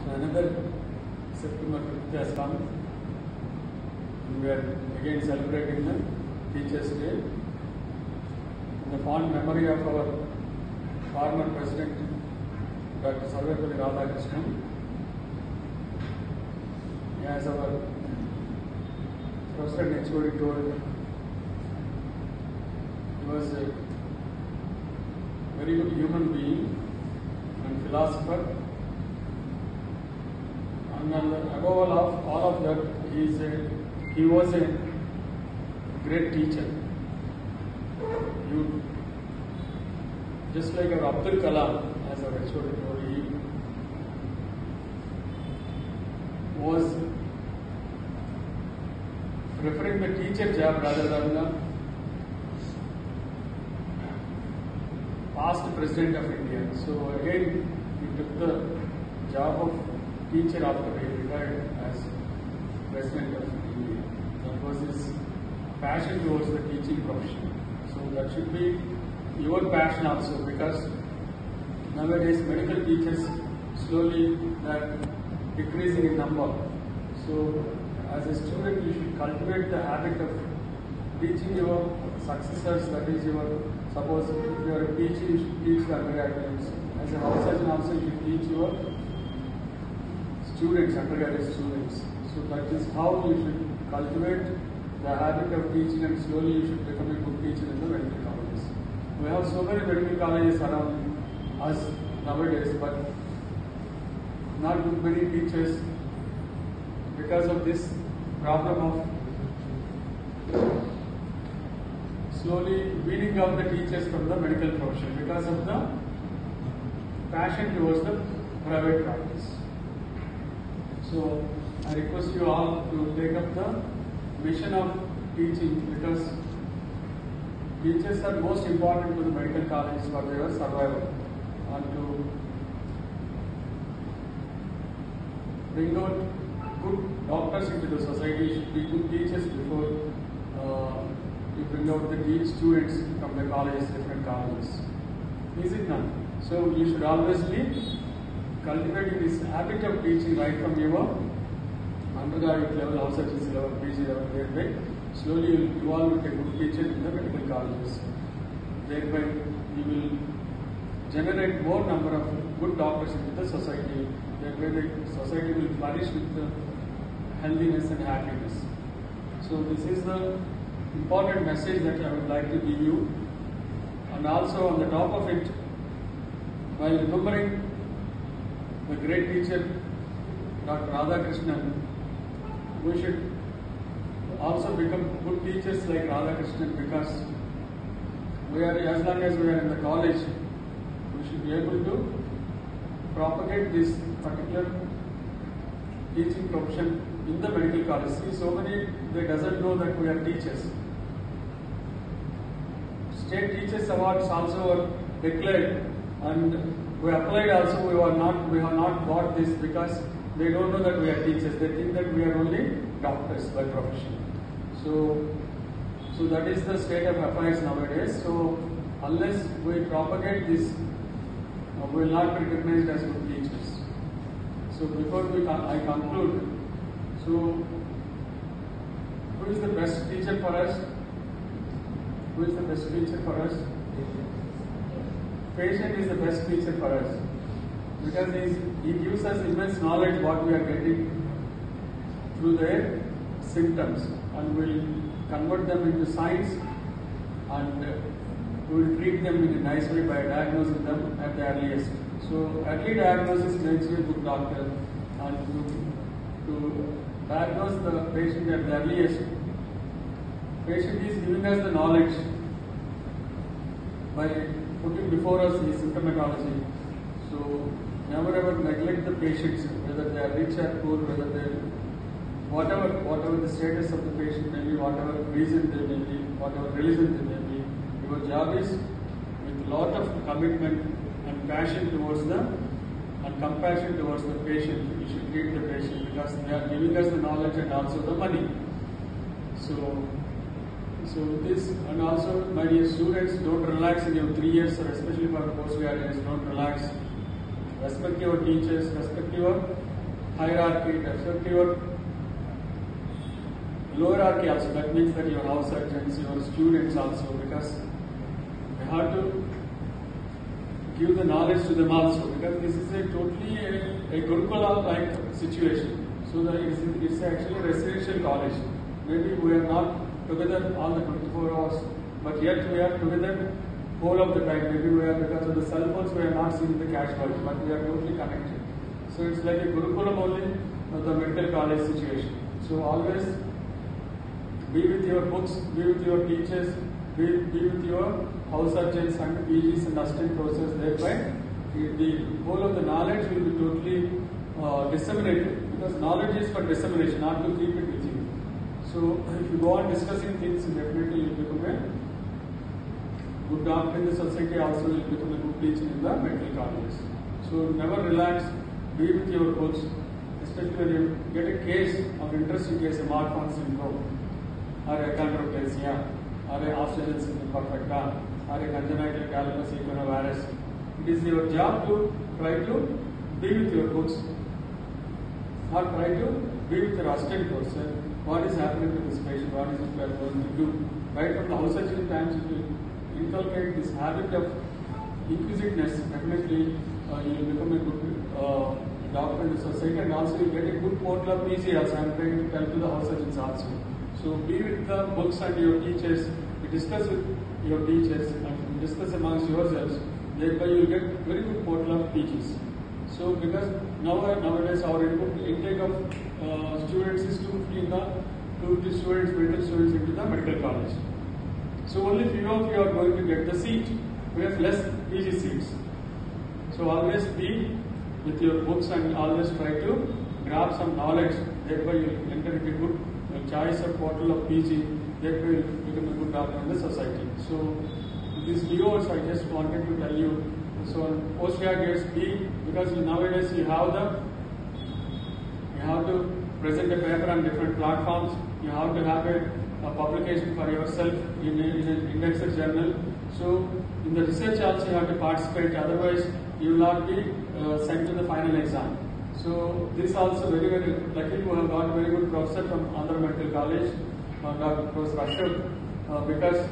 Another September 5th has come. We are again celebrating the Teachers' Day. In the fond memory of our former President, Dr. Sarvepalli Radhakrishnan, as our Professor HOD told, he was a very good human being and philosopher. And above all of that, he was a great teacher. Just like our Abdul Kalam, as our HOD told, he was preferring the teacher job rather than the past President of India. So again, he took the job of teacher after he retired as President of India. That was his passion towards the teaching profession. So that should be your passion also, because nowadays medical teachers slowly are decreasing in number. So as a student, you should cultivate the habit of teaching your successors. That is suppose if you are a teacher, you should teach the undergraduates. As a house surgeon also, you should teach your students, undergraduate students. So that is how you should cultivate the habit of teaching, and slowly you should become a good teacher in the medical colleges. We have so many medical colleges around us nowadays, but not too many teachers because of this problem of slowly weeding out the teachers from the medical profession because of the passion towards the private practice. So I request you all to take up the mission of teaching, because teachers are most important to the medical colleges for their survival, and to bring out good doctors into the society. Should be good teachers before you bring out the students from the colleges, different colleges. Is it not? So you should always be cultivating this habit of teaching right from your undergraduate level, house surgeons level, PG level, thereby slowly you will evolve with a good teacher in the medical colleges. Thereby you will generate more number of good doctors into the society. Thereby the society will flourish with the healthiness and happiness. So this is the important message that I would like to give you. And also on the top of it, while remembering the great teacher Dr. Radhakrishnan, we should also become good teachers like Radhakrishnan, because we are, as long as we are in the college, we should be able to propagate this particular teaching profession in the medical college. See, so many, they doesn't know that we are teachers. State Teachers Awards also are declared, and we applied also. We have not got this because they don't know that we are teachers. They think that we are only doctors by profession. So that is the state of affairs nowadays. So unless we propagate this, we will not be recognized as good teachers. So before I conclude, so who is the best teacher for us? Who is the best teacher for us? Patient is the best teacher for us, because he gives us immense knowledge what we are getting through their symptoms, and will convert them into science, and we will treat them in a nice way by diagnosing them at the earliest. So early diagnosis makes you a good doctor, and to diagnose the patient at the earliest, patient is giving us the knowledge by putting before us his symptomatology. So never ever neglect the patients, whether they are rich or poor, whether they whatever the status of the patient may be, whatever reason they may be, whatever religion they may be. Your job is, with a lot of commitment and passion towards and compassion towards the patient, you should treat the patient, because they are giving us the knowledge and also the money. So this, and also my dear students, don't relax in your 3 years, or especially for postgraduates, don't relax. Respect your teachers, respect your hierarchy, it affects your lower hierarchy also. That means that your house surgeons, your students also, because you have to give the knowledge to them also, because this is a totally a Gurukula-like situation. So that it's actually a residential college. Maybe we are not together all the 24 hours, but yet we are together whole of the time. Maybe we are, because of the cell phones, we are not seeing the cash world, but we are totally connected. So it's like a Gurukulam only, the medical college situation. So always be with your books, be with your teachers, be with your house surgeons and PGs and assistant professors. Thereby, the whole of the knowledge will be totally disseminated, because knowledge is for dissemination, not to keep it with you. So if you go on discussing things, definitely you will become a good doctor in the society, also will become a good teacher in the medical colleges. So never relax, be with your books, especially when you get a case of interesting case, a Marfan syndrome, or achondroplasia, or a oxygen imperfecta, or a congenital caliper virus. It is your job to try to be with your books, or try to be with your assistant person. What is happening to this patient? What is it we are going to do? Right from the house surgery times, if you inculcate this habit of inquisitiveness, definitely you will become a good doctor in the society, and also you get a good portal of PG also. I am trying to tell to the house surgeons also. So be with the books and your teachers, discuss with your teachers and discuss amongst yourselves. Thereby you will get very good portal of PGs. So because nowadays our intake of students is 250 students, medical students into the medical college. So only few of you are going to get the seat. We have less PG seats. So always be with your books and always try to grab some knowledge. Thereby you will enter into good choice of portal of PG. Thereby you will become a good doctor in the society. So these videos I just wanted to tell you. So postgraduates be, because nowadays you have to present a paper on different platforms. You have to have a publication for yourself in an indexed journal. So in the research also you have to participate. Otherwise you will not be sent to the final exam. So this also very lucky to have got very good professor from Andhra Medical College, Dr. Professor Ashok, because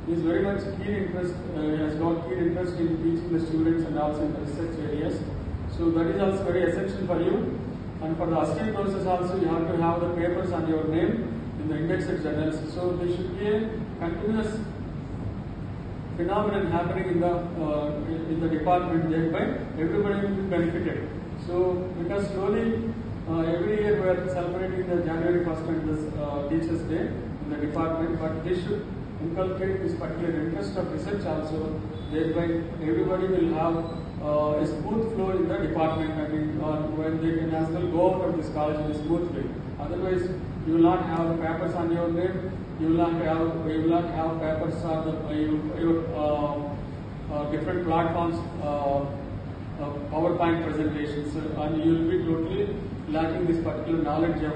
he is very much keen interest, has got keen interest in teaching the students and also in the research areas. So that is also very essential for you. And for the assistant process also, you have to have the papers on your name in the indexed journals. So there should be a continuous phenomenon happening in the department. Thereby, everybody will be benefited. So because slowly every year we are celebrating the January 1st and the Teachers' Day in the department, but they should inculcate this particular interest of research also. Thereby, everybody will have a smooth flow in the department. I mean, when they can as well go out of this college in a smooth way. Otherwise, you will not have papers on your name. You will not have papers on your different platforms, PowerPoint presentations, and you will be totally lacking this particular knowledge of.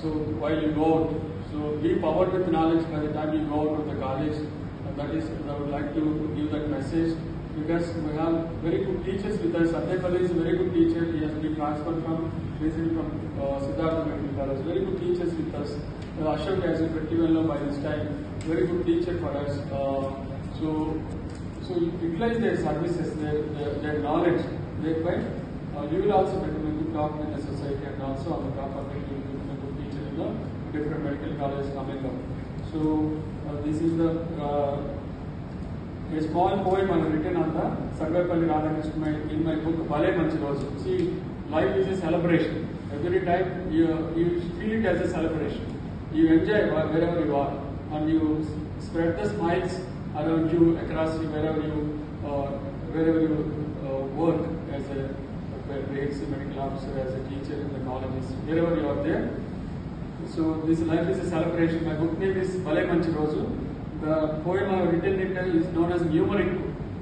So while you go out. So be powered with knowledge by the time you go out of the college. That is, I would like to give that message, because we have very good teachers with us. Satyapalli is a very good teacher. He has been transferred recently from Siddhartha Medical College. Very good teachers with us. Ashok has a pretty well known by this time. Very good teacher for us. So utilize their services, their knowledge. Thereby, you will also become a good doctor in the society, and also on the top of it, you will become a good teacher in the different medical colleges coming up. So this is a small poem I have written on the Sarvepalli Radhakrishnan in my book Bale Manchi Roju. See, life is a celebration. Every time you feel it as a celebration. You enjoy wherever you are, and you spread the smiles around you, across you, wherever you work as a AHC medical officer, as a teacher in the colleges, wherever you are there. So this life is a celebration. My book name is Bale Manchi Roju. The poem I have written is known as Numeric.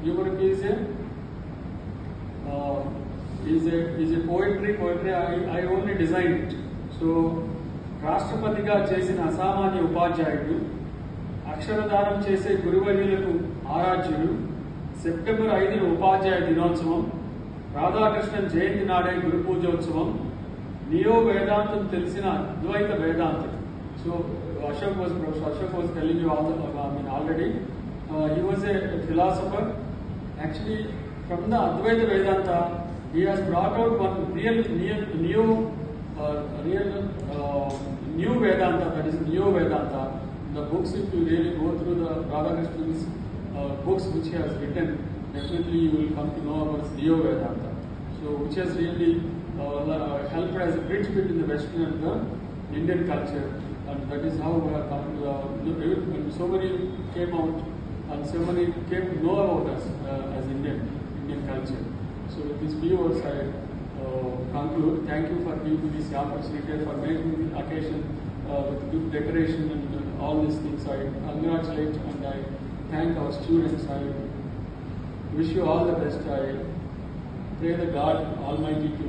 Numeric is a poetry. I only designed it. So రాష్ట్రపతిగా చేసిన అసామాన్య ఉపాధ్యాయుడు, అక్షరదానం చేసే గురువర్యులకు ఆరాధ్యుడు, September 5న ఉపాధ్యాయ దినోత్సవం, రాధాకృష్ణన్ జయంతి నాడే గురు పూజోత్సవం neo వేదాంతం తెలిసిన అద్వైత వేదాంతం. So Professor Ashok was telling you already. He was a philosopher. Actually, from the Advaita Vedanta, he has brought out one real new Vedanta, that is Neo Vedanta. The books, if you really go through the Radhakrishna's books which he has written, definitely you will come to know about Neo Vedanta. So, which has really helped as a bridge between the Western and the Indian culture. And that is how we have come to so many came out and so many came to know about us as Indian culture. So with these few words I conclude. Thank you for giving me this opportunity, for making the occasion with good decoration and all these things. I congratulate and I thank our students. I wish you all the best. I pray the God Almighty to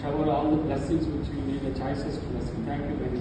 shower all the blessings which you need, the choicest blessing. Thank you very much.